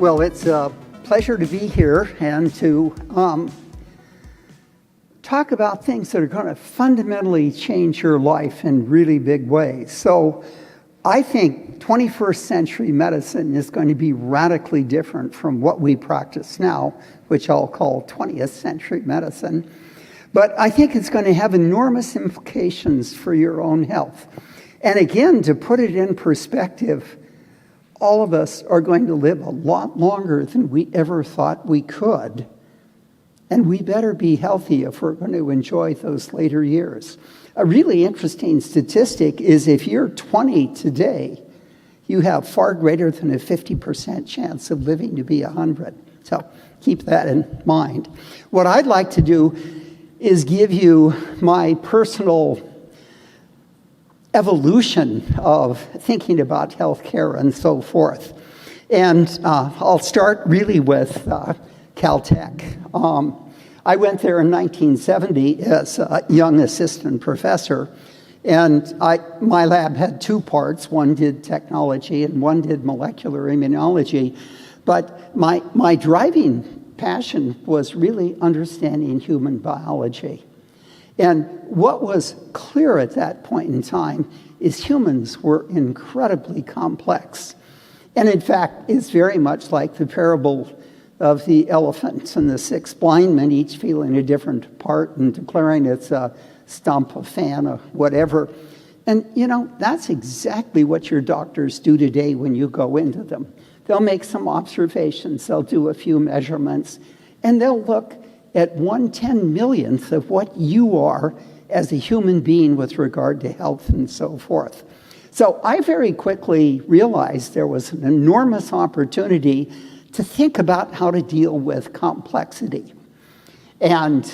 Well, it's a pleasure to be here and to talk about things that are going to fundamentally change your life in really big ways. So I think 21st century medicine is going to be radically different from what we practice now, which I'll call 20th century medicine. But I think it's going to have enormous implications for your own health. And again, to put it in perspective, all of us are going to live a lot longer than we ever thought we could. And we better be healthy if we're going to enjoy those later years. A really interesting statistic is if you're 20 today, you have far greater than a 50% chance of living to be 100. So keep that in mind. What I'd like to do is give you my personal evolution of thinking about healthcare and so forth. And I'll start really with Caltech. I went there in 1970 as a young assistant professor, and my lab had two parts. One did technology and one did molecular immunology. But my driving passion was really understanding human biology. And what was clear at that point in time is humans were incredibly complex. And in fact, it's very much like the parable of the elephant and the six blind men, each feeling a different part and declaring it's a stump, a fan, or whatever. And, that's exactly what your doctors do today when you go into them. They'll make some observations, they'll do a few measurements, and they'll look at 1/10,000,000th of what you are as a human being with regard to health and so forth. So I very quickly realized there was an enormous opportunity to think about how to deal with complexity. And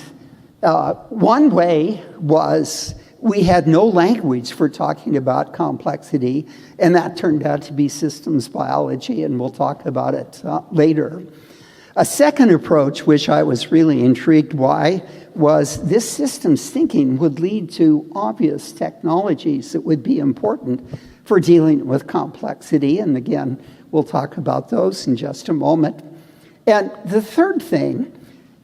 one way was we had no language for talking about complexity, and that turned out to be systems biology, and we'll talk about it later. A second approach, which I was really intrigued by, was this systems thinking would lead to obvious technologies that would be important for dealing with complexity. And again, we'll talk about those in just a moment. And the third thing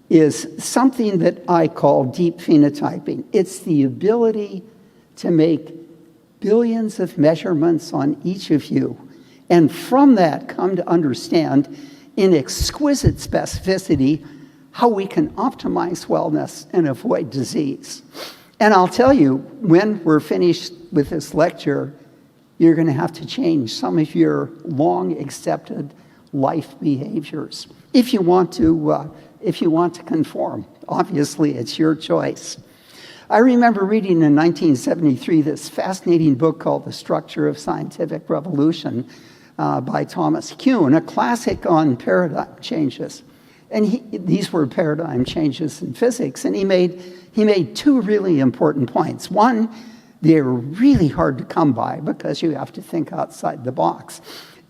is something that I call deep phenotyping. It's the ability to make billions of measurements on each of you, and from that come to understand in exquisite specificity how we can optimize wellness and avoid disease. And I'll tell you, when we're finished with this lecture, you're going to have to change some of your long accepted life behaviors if you want to conform. Obviously, it's your choice. I remember reading in 1973 this fascinating book called The Structure of Scientific Revolution by Thomas Kuhn, a classic on paradigm changes. And these were paradigm changes in physics, and he made two really important points. One, they're really hard to come by because you have to think outside the box.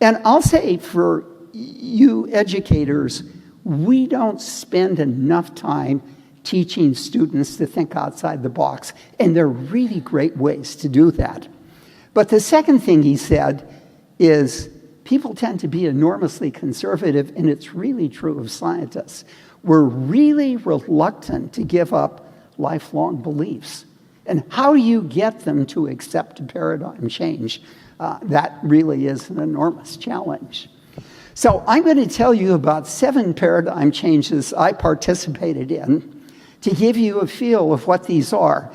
And I'll say for you educators, we don't spend enough time teaching students to think outside the box, and there are really great ways to do that. But the second thing he said is people tend to be enormously conservative, and it's really true of scientists. We're really reluctant to give up lifelong beliefs. And how do you get them to accept a paradigm change? That really is an enormous challenge. So I'm going to tell you about 7 paradigm changes I participated in to give you a feel of what these are.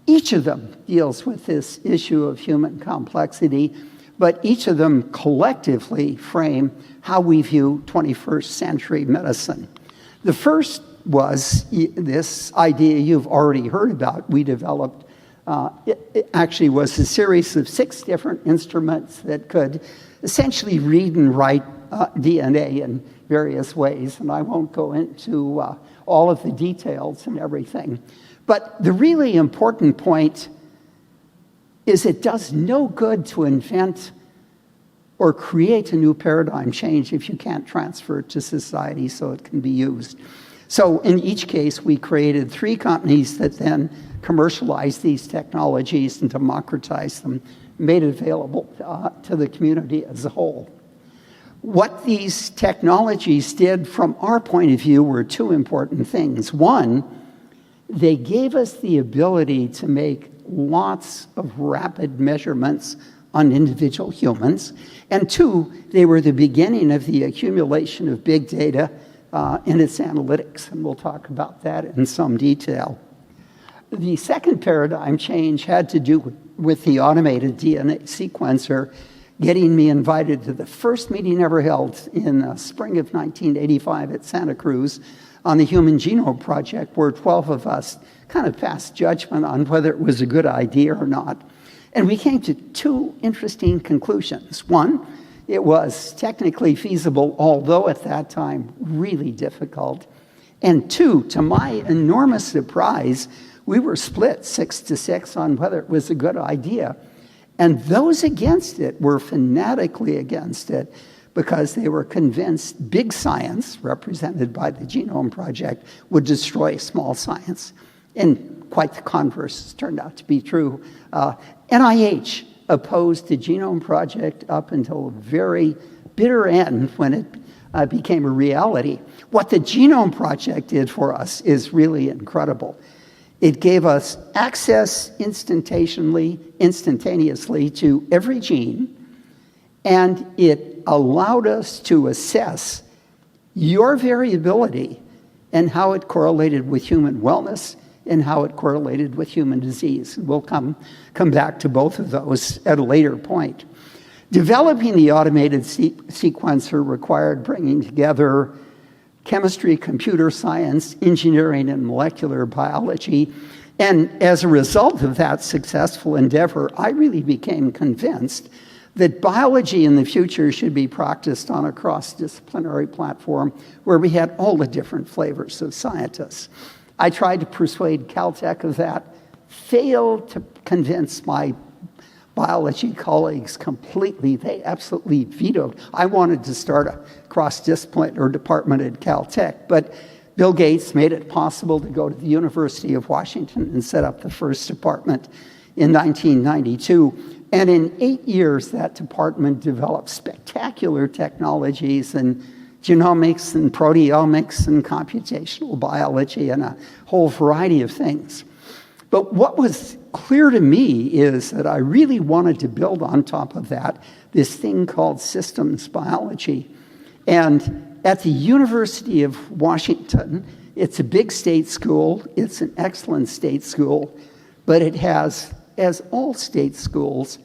Each of them deals with this issue of human complexity, but each of them collectively frame how we view 21st century medicine. The first was this idea you've already heard about. We developed, it actually was a series of 6 different instruments that could essentially read and write DNA in various ways, and I won't go into all of the details and everything. But the really important point is it does no good to invent or create a new paradigm change if you can't transfer it to society so it can be used. So in each case, we created 3 companies that then commercialized these technologies and democratized them, made it available to the community as a whole. What these technologies did from our point of view were two important things. One, they gave us the ability to make lots of rapid measurements on individual humans. And two, they were the beginning of the accumulation of big data and its analytics. And we'll talk about that in some detail. The second paradigm change had to do with the automated DNA sequencer, getting me invited to the first meeting ever held in spring of 1985 at Santa Cruz on the Human Genome Project, where 12 of us kind of passed judgment on whether it was a good idea or not. And we came to two interesting conclusions. One, it was technically feasible, although at that time really difficult. And two, to my enormous surprise, we were split 6-6 on whether it was a good idea. And those against it were fanatically against it because they were convinced big science, represented by the Genome Project, would destroy small science. And quite the converse turned out to be true. NIH opposed the Genome Project up until a very bitter end when it became a reality. What the Genome Project did for us is really incredible. It gave us access instantaneously to every gene, and it allowed us to assess your variability and how it correlated with human wellness and how it correlated with human disease. We'll come back to both of those at a later point. Developing the automated sequencer required bringing together chemistry, computer science, engineering, and molecular biology. And as a result of that successful endeavor, I really became convinced that biology in the future should be practiced on a cross-disciplinary platform where we had all the different flavors of scientists. I tried to persuade Caltech of that, failed to convince my biology colleagues completely. They absolutely vetoed. I wanted to start a cross-disciplinary department at Caltech, but Bill Gates made it possible to go to the University of Washington and set up the first department in 1992. And in 8 years, that department developed spectacular technologies in genomics and proteomics and computational biology and a whole variety of things. But what was clear to me is that I really wanted to build on top of that this thing called systems biology. And at the University of Washington, it's a big state school, it's an excellent state school, but it has, as all state schools,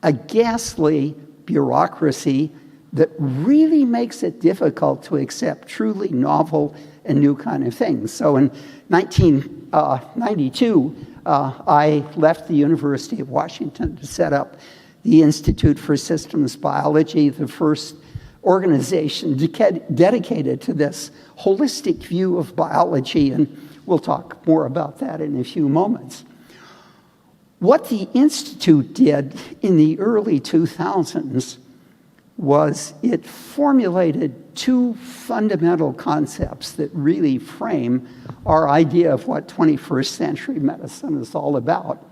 a ghastly bureaucracy that really makes it difficult to accept truly novel and new kind of things. So in 1992, I left the University of Washington to set up the Institute for Systems Biology, the first organization dedicated to this holistic view of biology, and we'll talk more about that in a few moments. What the Institute did in the early 2000s was it formulated two fundamental concepts that really frame our idea of what 21st century medicine is all about.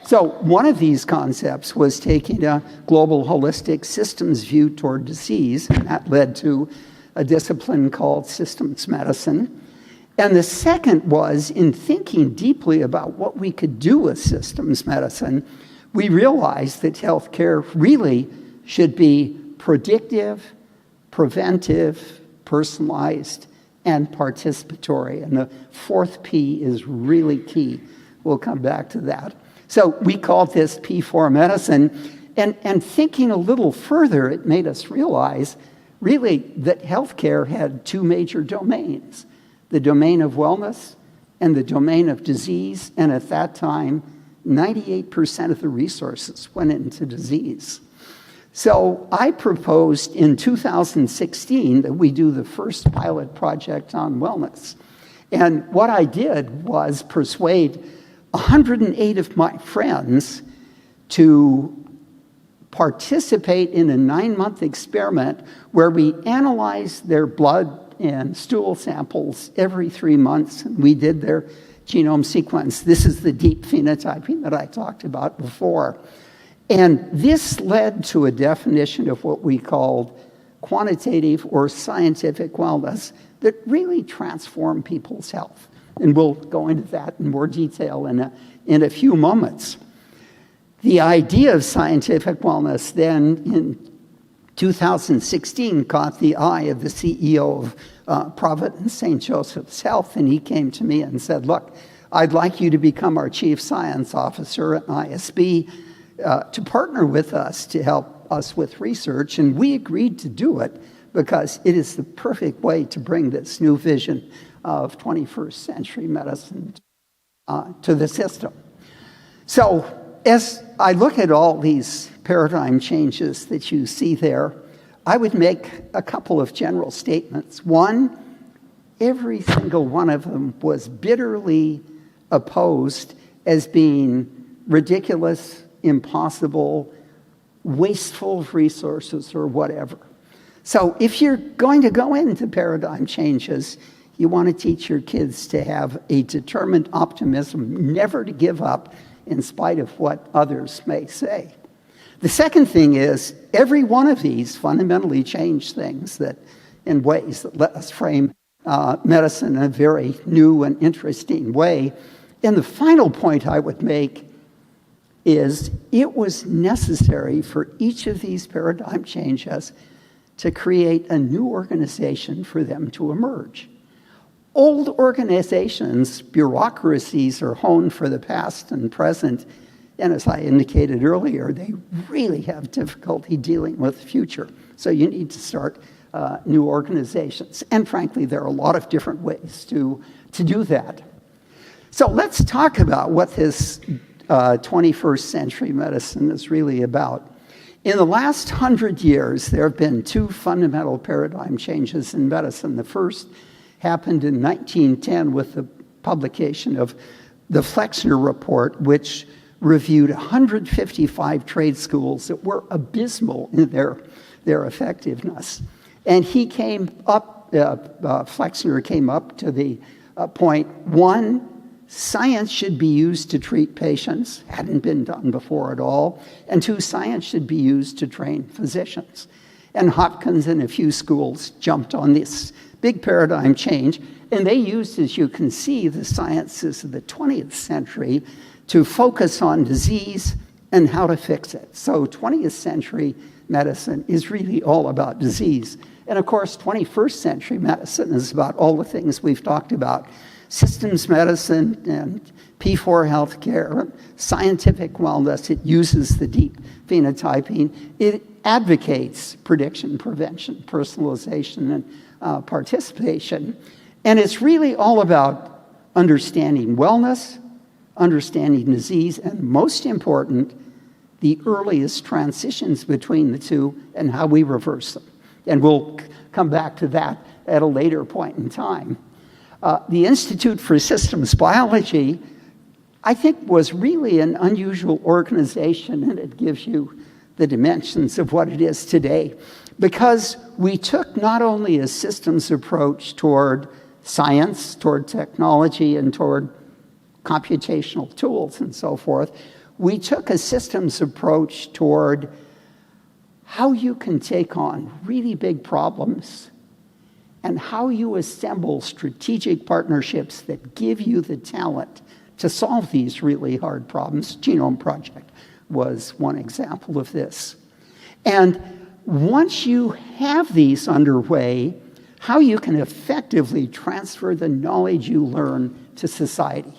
So one of these concepts was taking a global holistic systems view toward disease, and that led to a discipline called systems medicine. And the second was, in thinking deeply about what we could do with systems medicine, we realized that healthcare really should be predictive, preventive, personalized, and participatory. And the fourth P is really key. We'll come back to that. So we called this P4 medicine. And thinking a little further, it made us realize really that healthcare had two major domains, the domain of wellness and the domain of disease. And at that time, 98% of the resources went into disease. So I proposed in 2016 that we do the first pilot project on wellness. And what I did was persuade 108 of my friends to participate in a 9-month experiment where we analyzed their blood and stool samples every 3 months. And we did their genome sequence. This is the deep phenotyping that I talked about before. And this led to a definition of what we called quantitative or scientific wellness that really transform people's health. And we'll go into that in more detail in a few moments. The idea of scientific wellness then in 2016 caught the eye of the CEO of Providence, St. Joseph's Health, and he came to me and said, look, I'd like you to become our chief science officer at ISB to partner with us to help us with research. And we agreed to do it because it is the perfect way to bring this new vision of 21st century medicine to the system. So as I look at all these paradigm changes that you see there, I would make a couple of general statements. One, every single one of them was bitterly opposed as being ridiculous, impossible, wasteful of resources, or whatever. So if you're going to go into paradigm changes, you want to teach your kids to have a determined optimism, never to give up in spite of what others may say. The second thing is, every one of these fundamentally change things that, in ways that let us frame medicine in a very new and interesting way. And the final point I would make is it was necessary for each of these paradigm changes to create a new organization for them to emerge. Old organizations, bureaucracies are honed for the past and present, and as I indicated earlier, they really have difficulty dealing with the future. So you need to start new organizations. And frankly, there are a lot of different ways to do that. So let's talk about what this 21st century medicine is really about. In the last 100 years, there have been two fundamental paradigm changes in medicine. The first happened in 1910 with the publication of the Flexner Report, which reviewed 155 trade schools that were abysmal in their effectiveness. And he came up, Flexner came up to the point, one, science should be used to treat patients, hadn't been done before at all, and two, science should be used to train physicians. And Hopkins and a few schools jumped on this big paradigm change, and they used, as you can see, the sciences of the 20th century to focus on disease and how to fix it. So 20th century medicine is really all about disease. And of course, 21st century medicine is about all the things we've talked about: systems medicine and P4 healthcare, scientific wellness. It uses the deep phenotyping. It advocates prediction, prevention, personalization, and participation. And it's really all about understanding wellness, understanding disease, and most important, the earliest transitions between the two and how we reverse them. And we'll come back to that at a later point in time. The Institute for Systems Biology, I think, was really an unusual organization, and it gives you the dimensions of what it is today, because we took not only a systems approach toward science, toward technology, and toward computational tools and so forth, we took a systems approach toward how you can take on really big problems and how you assemble strategic partnerships that give you the talent to solve these really hard problems. Genome Project was one example of this. And once you have these underway, how you can effectively transfer the knowledge you learn to society.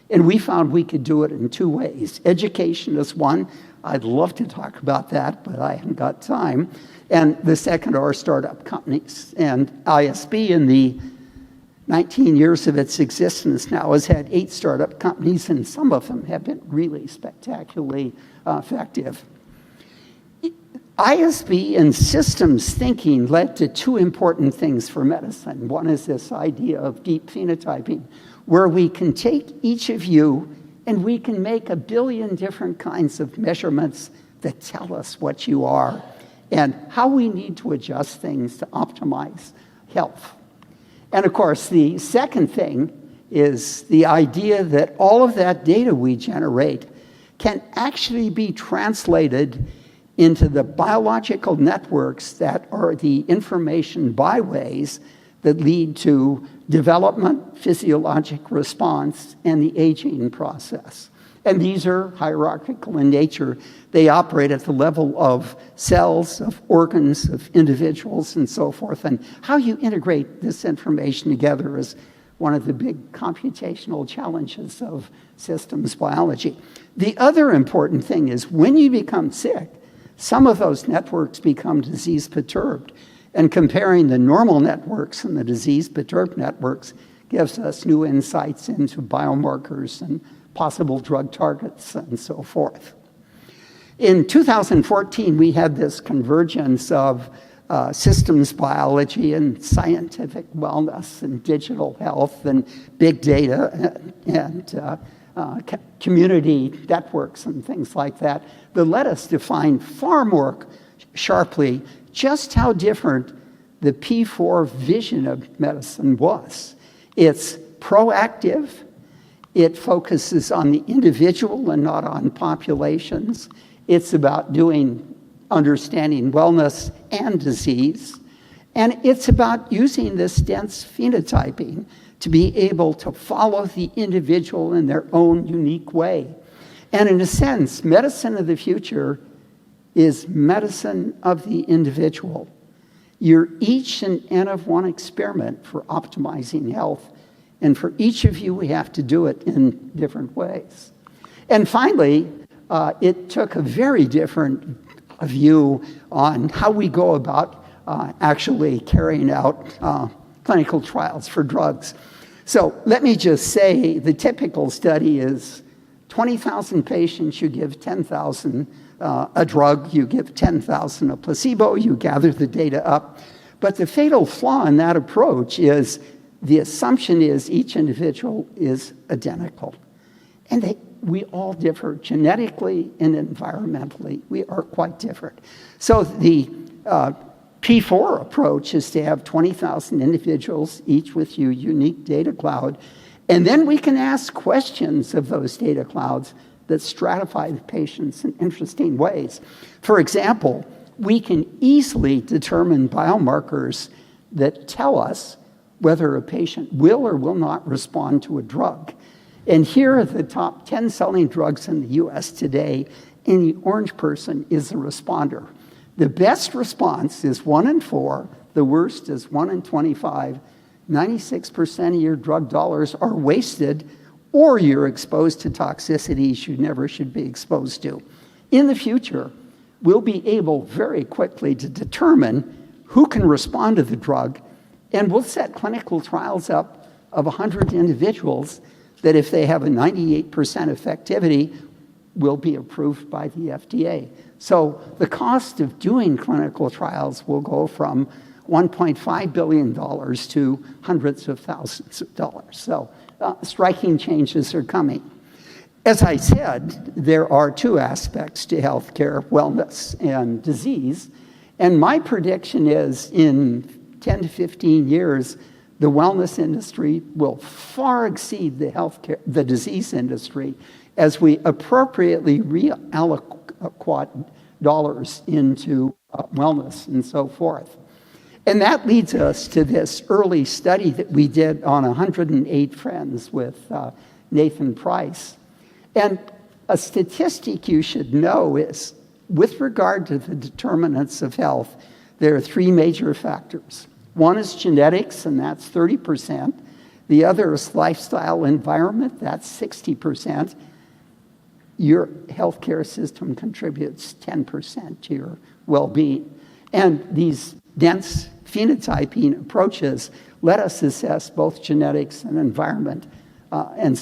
And we found we could do it in two ways. Education is one. I'd love to talk about that, but I haven't got time. And the second are startup companies. And ISB, in the 19 years of its existence now, has had 8 startup companies, and some of them have been really spectacularly effective. ISB and systems thinking led to two important things for medicine. One is this idea of deep phenotyping, where we can take each of you and we can make 1 billion different kinds of measurements that tell us what you are and how we need to adjust things to optimize health. And of course, the second thing is the idea that all of that data we generate can actually be translated into the biological networks that are the information byways that lead to development, physiologic response, and the aging process. And these are hierarchical in nature. They operate at the level of cells, of organs, of individuals, and so forth. And how you integrate this information together is one of the big computational challenges of systems biology. The other important thing is when you become sick, some of those networks become disease-perturbed. And comparing the normal networks and the disease-perturbed networks gives us new insights into biomarkers and possible drug targets and so forth. In 2014, we had this convergence of systems biology and scientific wellness and digital health and big data and community networks and things like that led us to find far more sharply just how different the P4 vision of medicine was. It's proactive. It focuses on the individual and not on populations. It's about understanding wellness and disease. And it's about using this dense phenotyping to be able to follow the individual in their own unique way. And in a sense, medicine of the future is medicine of the individual. You're each an N of one experiment for optimizing health. And for each of you, we have to do it in different ways. And finally, it took a very different view on how we go about actually carrying out clinical trials for drugs. So let me just say the typical study is 20,000 patients, you give 10,000 a drug, you give 10,000 a placebo, you gather the data up. But the fatal flaw in that approach is the assumption is each individual is identical. And we all differ genetically and environmentally. We are quite different. So the P4 approach is to have 20,000 individuals, each with your unique data cloud. And then we can ask questions of those data clouds that stratify the patients in interesting ways. For example, we can easily determine biomarkers that tell us whether a patient will or will not respond to a drug. And here are the top 10 selling drugs in the US today, and the orange person is a responder. The best response is 1 in 4, the worst is 1 in 25. 96% of your drug dollars are wasted, or you're exposed to toxicities you never should be exposed to. In the future, we'll be able very quickly to determine who can respond to the drug, and we'll set clinical trials up of 100 individuals that if they have a 98% effectivity, will be approved by the FDA. So the cost of doing clinical trials will go from $1.5 billion to hundreds of thousands of dollars. So striking changes are coming. As I said, there are two aspects to healthcare, wellness and disease. And my prediction is in 10 to 15 years, the wellness industry will far exceed the disease industry as we appropriately reallocate dollars into wellness and so forth. And that leads us to this early study that we did on 108 friends with Nathan Price. And a statistic you should know is, with regard to the determinants of health, there are three major factors. One is genetics, and that's 30%. The other is lifestyle environment, that's 60%. Your healthcare system contributes 10% to your well-being. And these dense phenotyping approaches let us assess both genetics and environment and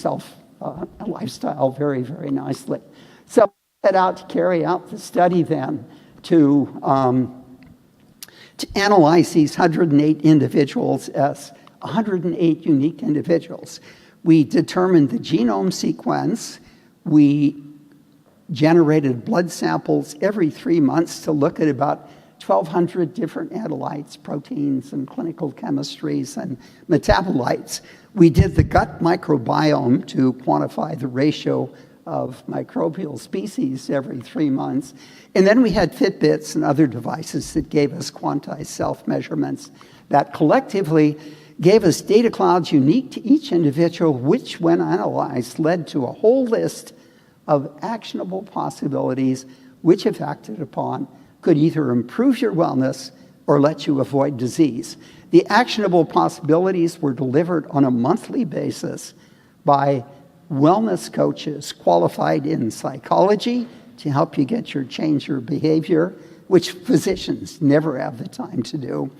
lifestyle very, very nicely. So we set out to carry out the study then to analyze these 108 individuals as 108 unique individuals. We determined the genome sequence. We generated blood samples every 3 months to look at about 1,200 different analytes, proteins, and clinical chemistries and metabolites. We did the gut microbiome to quantify the ratio of microbial species every 3 months. And then we had Fitbits and other devices that gave us quantized self-measurements that collectively gave us data clouds unique to each individual, which, when analyzed, led to a whole list of actionable possibilities which, if acted upon, could either improve your wellness or let you avoid disease. The actionable possibilities were delivered on a monthly basis by wellness coaches qualified in psychology to help you change your behavior, which physicians never have the time to do.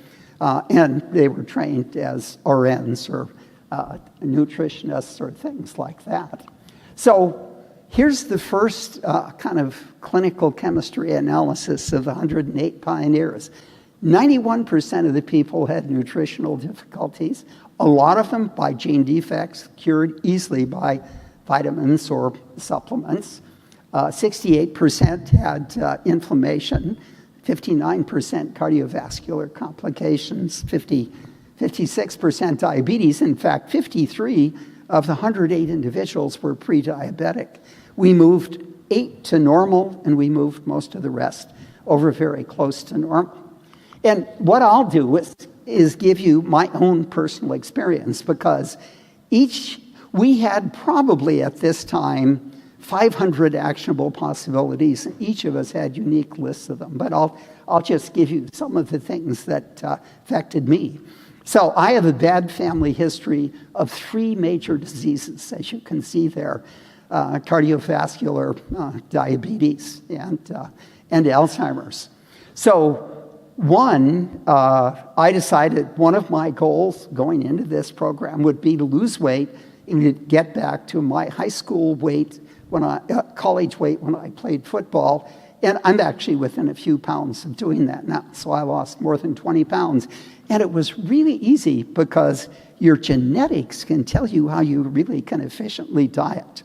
And they were trained as RNs or nutritionists or things like that. So here's the first kind of clinical chemistry analysis of 108 pioneers. 91% of the people had nutritional difficulties, a lot of them by gene defects, cured easily by vitamins or supplements. 68% had inflammation, 59% cardiovascular complications, 56% diabetes. In fact, 53 of the 108 individuals were pre-diabetic. We moved 8 to normal, and we moved most of the rest over very close to normal. And what I'll do is give you my own personal experience, because we had probably at this time 500 actionable possibilities, and each of us had unique lists of them. But I'll just give you some of the things that affected me. So I have a bad family history of 3 major diseases, as you can see there: cardiovascular, diabetes, and Alzheimer's. So I decided one of my goals going into this program would be to lose weight and to get back to my high school weight, college weight when I played football. And I'm actually within a few pounds of doing that now. So I lost more than 20 pounds. And it was really easy because your genetics can tell you how you really can efficiently diet.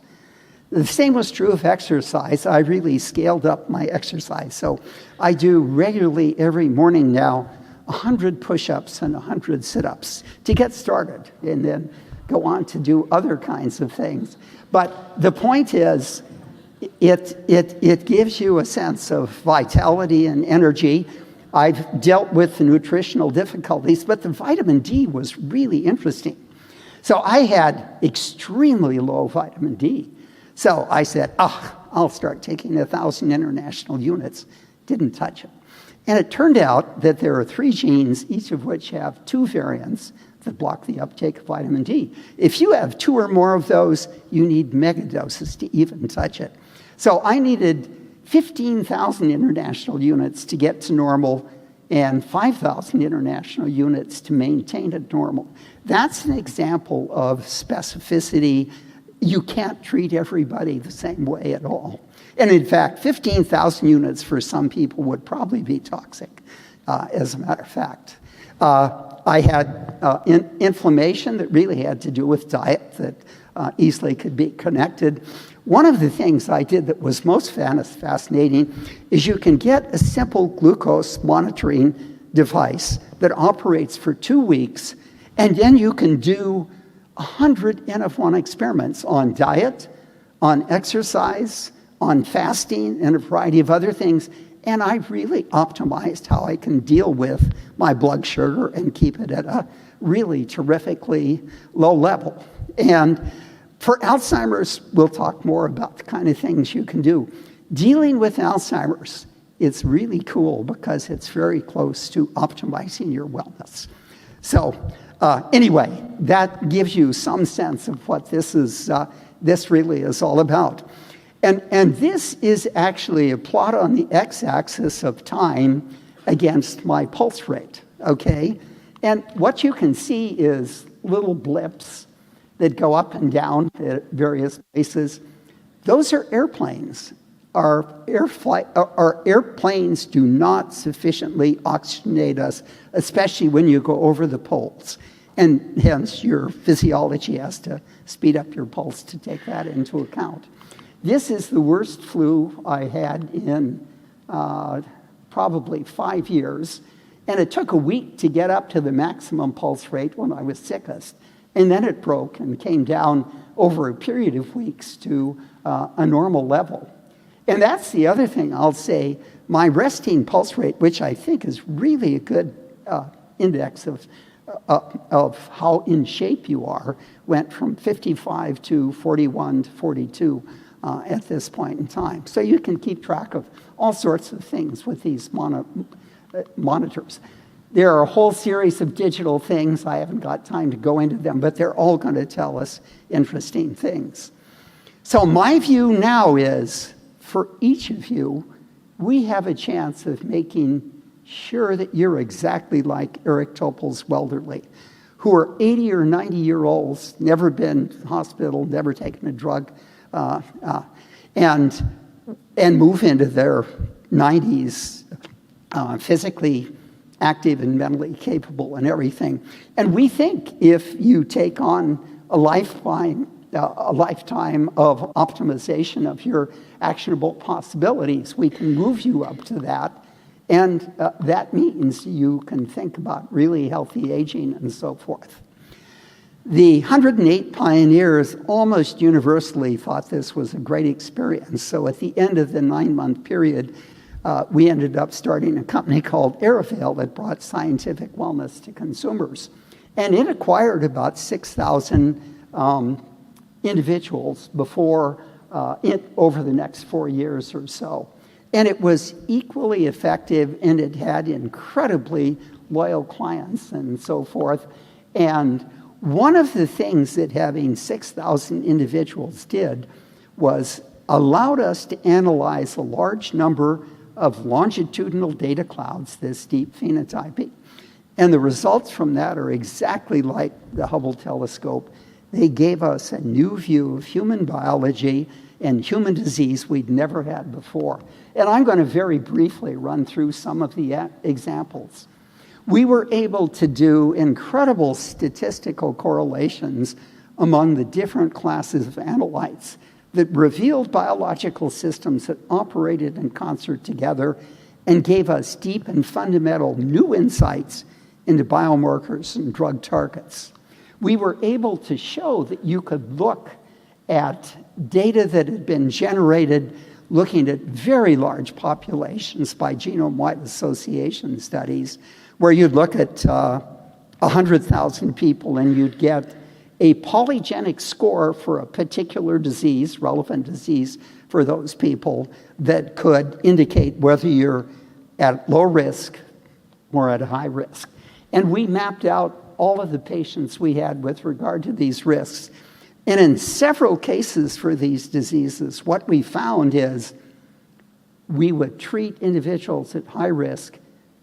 The same was true of exercise. I really scaled up my exercise. So I do regularly every morning now 100 push-ups and 100 sit-ups to get started, and then go on to do other kinds of things. But the point is, it gives you a sense of vitality and energy. I've dealt with the nutritional difficulties, but the vitamin D was really interesting. So I had extremely low vitamin D. So I said, I'll start taking 1,000 international units. Didn't touch it. And it turned out that there are 3 genes, each of which have 2 variants that block the uptake of vitamin D. If you have 2 or more of those, you need megadoses to even touch it. So I needed 15,000 international units to get to normal and 5,000 international units to maintain it normal. That's an example of specificity. You can't treat everybody the same way at all. And in fact, 15,000 units for some people would probably be toxic, as a matter of fact. I had inflammation that really had to do with diet that easily could be connected. One of the things I did that was most fascinating is you can get a simple glucose monitoring device that operates for 2 weeks, and then you can do 100 N-of-1 experiments on diet, on exercise, on fasting, and a variety of other things. And I really optimized how I can deal with my blood sugar and keep it at a really terrifically low level. And for Alzheimer's, we'll talk more about the kind of things you can do. Dealing with Alzheimer's, it's really cool because it's very close to optimizing your wellness. So anyway, that gives you some sense of what this really is all about. And this is actually a plot on the x-axis of time against my pulse rate, okay? And what you can see is little blips that go up and down at various places. Those are airplanes. Our airplanes do not sufficiently oxygenate us, especially when you go over the poles. And hence, your physiology has to speed up your pulse to take that into account. This is the worst flu I had in probably 5 years. And it took a week to get up to the maximum pulse rate when I was sickest. And then it broke and came down over a period of weeks to a normal level. And that's the other thing I'll say. My resting pulse rate, which I think is really a good index of how in shape you are, went from 55 to 41 to 42 at this point in time. So you can keep track of all sorts of things with these monitors. There are a whole series of digital things. I haven't got time to go into them, but they're all going to tell us interesting things. So my view now is, for each of you, we have a chance of making sure that you're exactly like Eric Topol's Welderly, who are 80 or 90-year-olds, never been to the hospital, never taken a drug, and move into their 90s physically active and mentally capable and everything. And we think if you take on a lifetime of optimization of your actionable possibilities, we can move you up to that. And that means you can think about really healthy aging and so forth. The 108 pioneers almost universally thought this was a great experience. So at the end of the 9-month period, we ended up starting a company called Aerovale that brought scientific wellness to consumers. And it acquired about 6,000 individuals before over the next 4 years or so. And it was equally effective, and it had incredibly loyal clients and so forth. And one of the things that having 6,000 individuals did was allowed us to analyze a large number of longitudinal data clouds, this deep phenotyping. And the results from that are exactly like the Hubble telescope. They gave us a new view of human biology and human disease we'd never had before. And I'm going to very briefly run through some of the examples. We were able to do incredible statistical correlations among the different classes of analytes that revealed biological systems that operated in concert together and gave us deep and fundamental new insights into biomarkers and drug targets. We were able to show that you could look at data that had been generated looking at very large populations by genome-wide association studies, where you'd look at 100,000 people and you'd get a polygenic score for a particular disease, relevant disease for those people, that could indicate whether you're at low risk or at high risk. And we mapped out all of the patients we had with regard to these risks. And in several cases for these diseases, what we found is we would treat individuals at high risk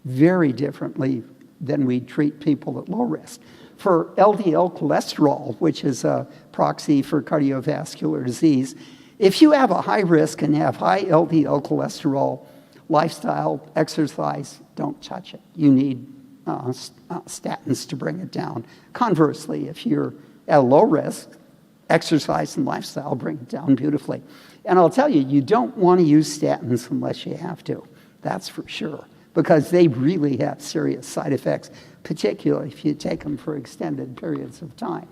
very differently than we treat people at low risk. For LDL cholesterol, which is a proxy for cardiovascular disease, if you have a high risk and have high LDL cholesterol, lifestyle, exercise, don't touch it. You need statins to bring it down. Conversely, if you're at a low risk, exercise and lifestyle bring it down beautifully. And I'll tell you, you don't want to use statins unless you have to. That's for sure, because they really have serious side effects, particularly if you take them for extended periods of time.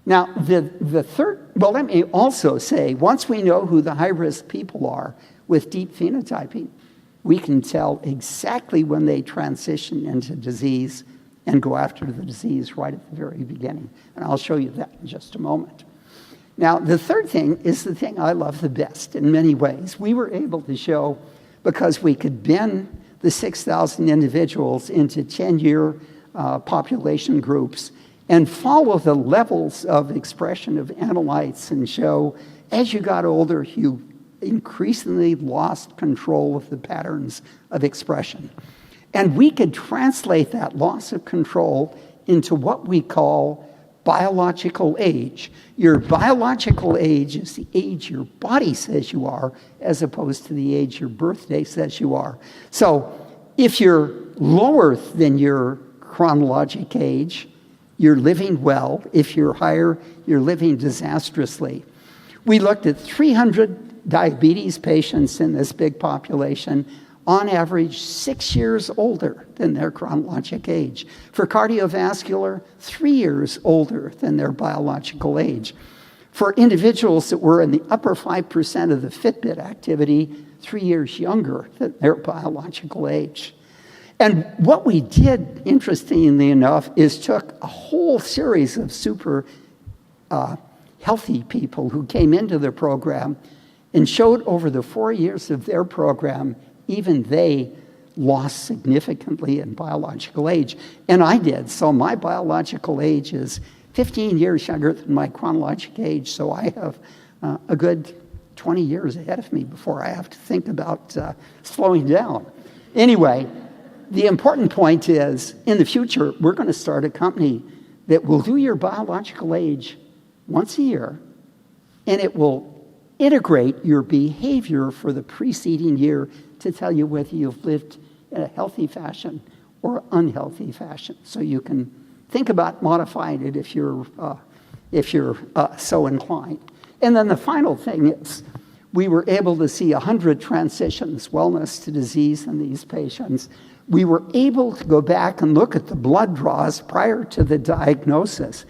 Now, the third, well, let me also say, once we know who the high-risk people are with deep phenotyping, we can tell exactly when they transition into disease and go after the disease right at the very beginning. And I'll show you that in just a moment. Now, the third thing is the thing I love the best in many ways. We were able to show, because we could bin the 6,000 individuals into 10-year population groups and follow the levels of expression of analytes and show, as you got older, you increasingly lost control of the patterns of expression. And we could translate that loss of control into what we call biological age. Your biological age is the age your body says you are, as opposed to the age your birthday says you are. So if you're lower than your chronologic age, you're living well. If you're higher, you're living disastrously. We looked at 300 diabetes patients in this big population. on average 6 years older than their chronologic age. For cardiovascular, 3 years older than their biological age. For individuals that were in the upper 5% of the Fitbit activity, 3 years younger than their biological age. And what we did, interestingly enough, is took a whole series of super healthy people who came into the program and showed over the 4 years of their program, even they lost significantly in biological age. And I did. So my biological age is 15 years younger than my chronological age. So I have a good 20 years ahead of me before I have to think about slowing down. Anyway, the important point is, in the future, we're going to start a company that will do your biological age once a year, and it will integrate your behavior for the preceding year to tell you whether you've lived in a healthy fashion or unhealthy fashion. So you can think about modifying it if you're so inclined. And then the final thing is, we were able to see 100 transitions, wellness to disease, in these patients. We were able to go back and look at the blood draws prior to the diagnosis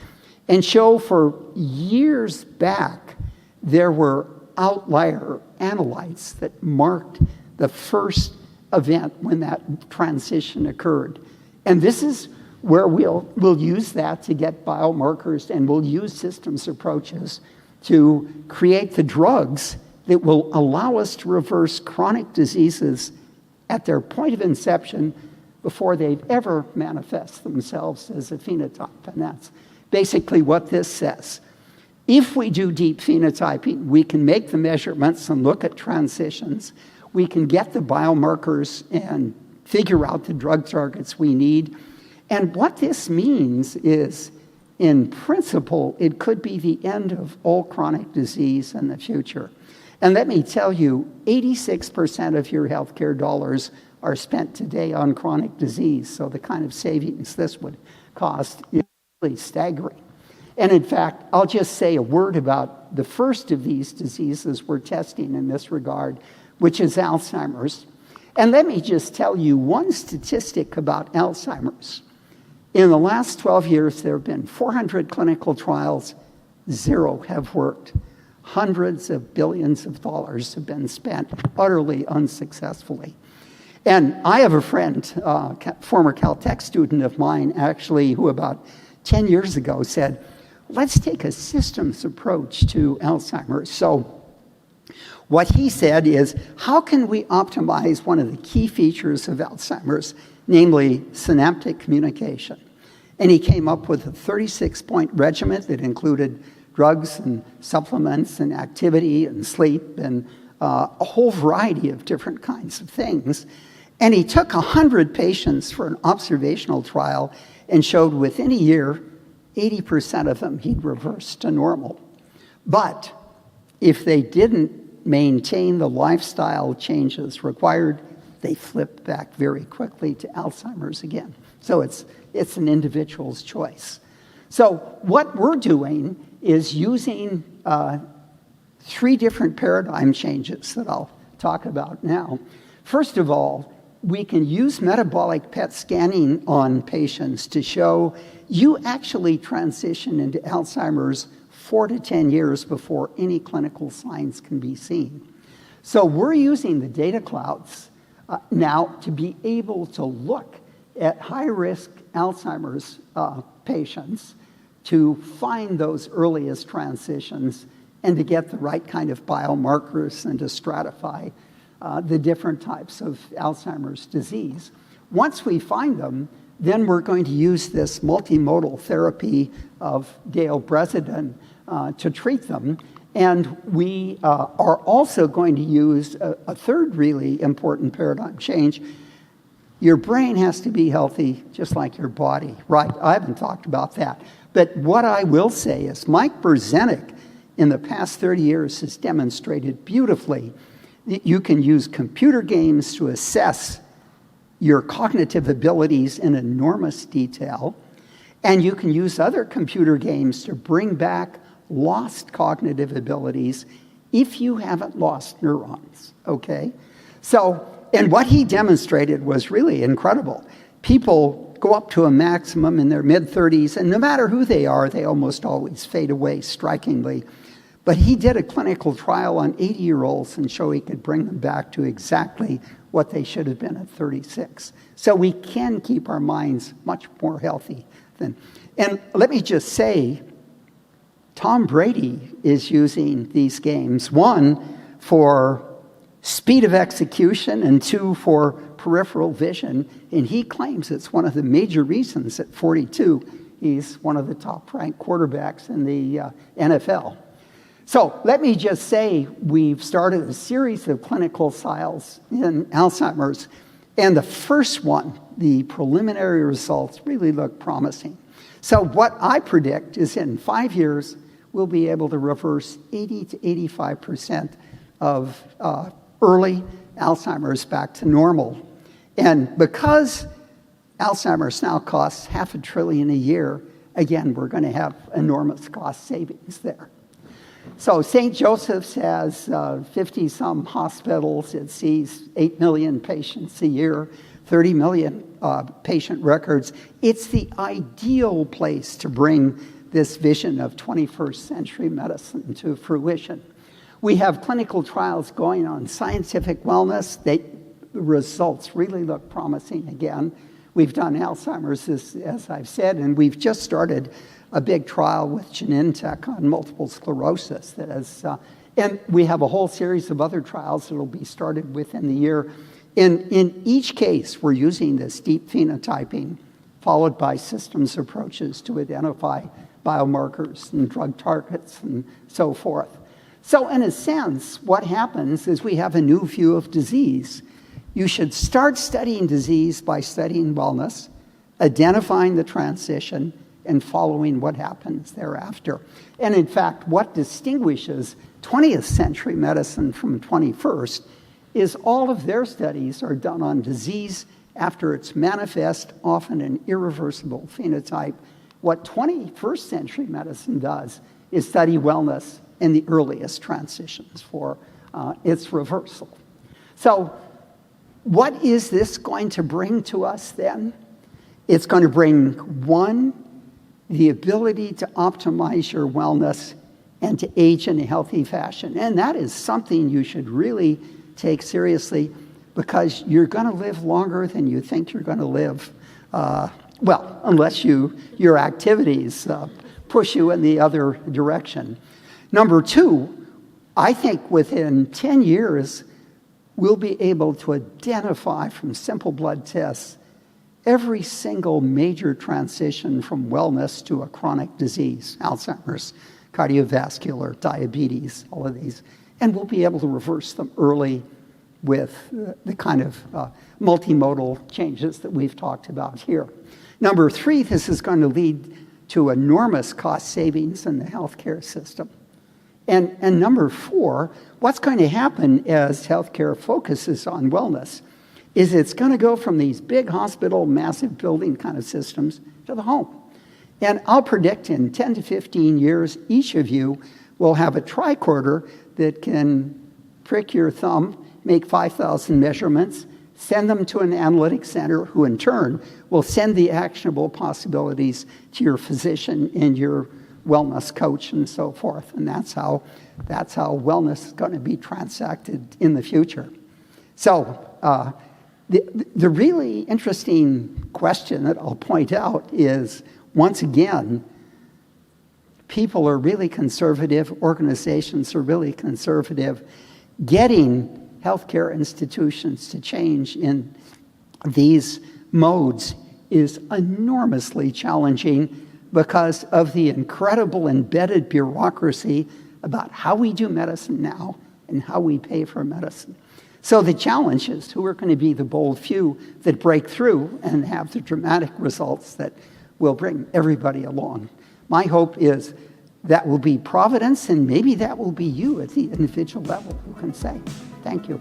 and show for years back there were outlier analytes that marked the first event when that transition occurred. And this is where we'll use that to get biomarkers, and we'll use systems approaches to create the drugs that will allow us to reverse chronic diseases at their point of inception before they've ever manifest themselves as a phenotype. And that's basically what this says. If we do deep phenotyping, we can make the measurements and look at transitions. We can get the biomarkers and figure out the drug targets we need. And what this means is, in principle, it could be the end of all chronic disease in the future. And let me tell you, 86% of your healthcare dollars are spent today on chronic disease. So the kind of savings this would cost is really staggering. And in fact, I'll just say a word about the first of these diseases we're testing in this regard, which is Alzheimer's. And let me just tell you one statistic about Alzheimer's. In the last 12 years, there have been 400 clinical trials, 0 have worked. Hundreds of billions of dollars have been spent utterly unsuccessfully. And I have a friend, former Caltech student of mine, actually, who about 10 years ago said, let's take a systems approach to Alzheimer's. So what he said is, how can we optimize one of the key features of Alzheimer's, namely synaptic communication? And he came up with a 36-point regimen that included drugs and supplements and activity and sleep and a whole variety of different kinds of things. And he took 100 patients for an observational trial and showed within a year, 80% of them he'd reversed to normal. But if they didn't maintain the lifestyle changes required, they flipped back very quickly to Alzheimer's again. So it's an individual's choice. So what we're doing is using 3 different paradigm changes that I'll talk about now. First of all, we can use metabolic PET scanning on patients to show you actually transition into Alzheimer's 4 to 10 years before any clinical signs can be seen. So we're using the data clouds now to be able to look at high-risk Alzheimer's patients to find those earliest transitions and to get the right kind of biomarkers and to stratify the different types of Alzheimer's disease. Once we find them, then we're going to use this multimodal therapy of Dale-Bresidone to treat them. And we are also going to use a third really important paradigm change. Your brain has to be healthy just like your body. Right, I haven't talked about that. But what I will say is Mike Berzenik in the past 30 years has demonstrated beautifully that you can use computer games to assess your cognitive abilities in enormous detail, and you can use other computer games to bring back lost cognitive abilities if you haven't lost neurons, okay? So And what he demonstrated was really incredible. People go up to a maximum in their mid-30s, and no matter who they are, they almost always fade away strikingly. But he did a clinical trial on 80-year-olds and showed he could bring them back to exactly what they should have been at 36. So we can keep our minds much more healthy than. And let me just say, Tom Brady is using these games, one, for speed of execution, and two, for peripheral vision. And he claims it's one of the major reasons at 42 he's one of the top-ranked quarterbacks in the NFL. So let me just say we've started a series of clinical trials in Alzheimer's, and the first one, the preliminary results, really look promising. So what I predict is in 5 years, we'll be able to reverse 80 to 85% of early Alzheimer's back to normal. And because Alzheimer's now costs $500 billion a year, again, we're going to have enormous cost savings there. So St. Joseph's has 50-some hospitals. It sees 8 million patients a year, 30 million patient records. It's the ideal place to bring this vision of 21st century medicine to fruition. We have clinical trials going on scientific wellness. The results really look promising again. We've done Alzheimer's, as I've said, and we've just started a big trial with Genentech on multiple sclerosis. That is, and we have a whole series of other trials that will be started within the year. In each case, we're using this deep phenotyping followed by systems approaches to identify biomarkers and drug targets and so forth. So in a sense, what happens is we have a new view of disease. You should start studying disease by studying wellness, identifying the transition, and following what happens thereafter. And in fact, what distinguishes 20th century medicine from 21st is all of their studies are done on disease after it's manifest, often an irreversible phenotype. What 21st century medicine does is study wellness in the earliest transitions for its reversal. So what is this going to bring to us then? It's going to bring, one, the ability to optimize your wellness and to age in a healthy fashion. And that is something you should really take seriously, because you're going to live longer than you think you're going to live. Well, unless your activities push you in the other direction. Number two, I think within 10 years, we'll be able to identify from simple blood tests every single major transition from wellness to a chronic disease, Alzheimer's, cardiovascular, diabetes, all of these. And we'll be able to reverse them early with the kind of multimodal changes that we've talked about here. Number three, this is going to lead to enormous cost savings in the healthcare system. And number four, what's going to happen as healthcare focuses on wellness is it's going to go from these big hospital, massive building kind of systems to the home. And I'll predict in 10 to 15 years, each of you will have a tricorder that can prick your thumb, make 5,000 measurements, send them to an analytics center who in turn will send the actionable possibilities to your physician and your wellness coach and so forth. And that's how wellness is going to be transacted in the future. So the really interesting question that I'll point out is, once again, people are really conservative, organizations are really conservative. Getting healthcare institutions to change in these modes is enormously challenging because of the incredible embedded bureaucracy about how we do medicine now and how we pay for medicine. So the challenge is who are going to be the bold few that break through and have the dramatic results that will bring everybody along. My hope is that will be Providence, and maybe that will be you at the individual level who can say, thank you.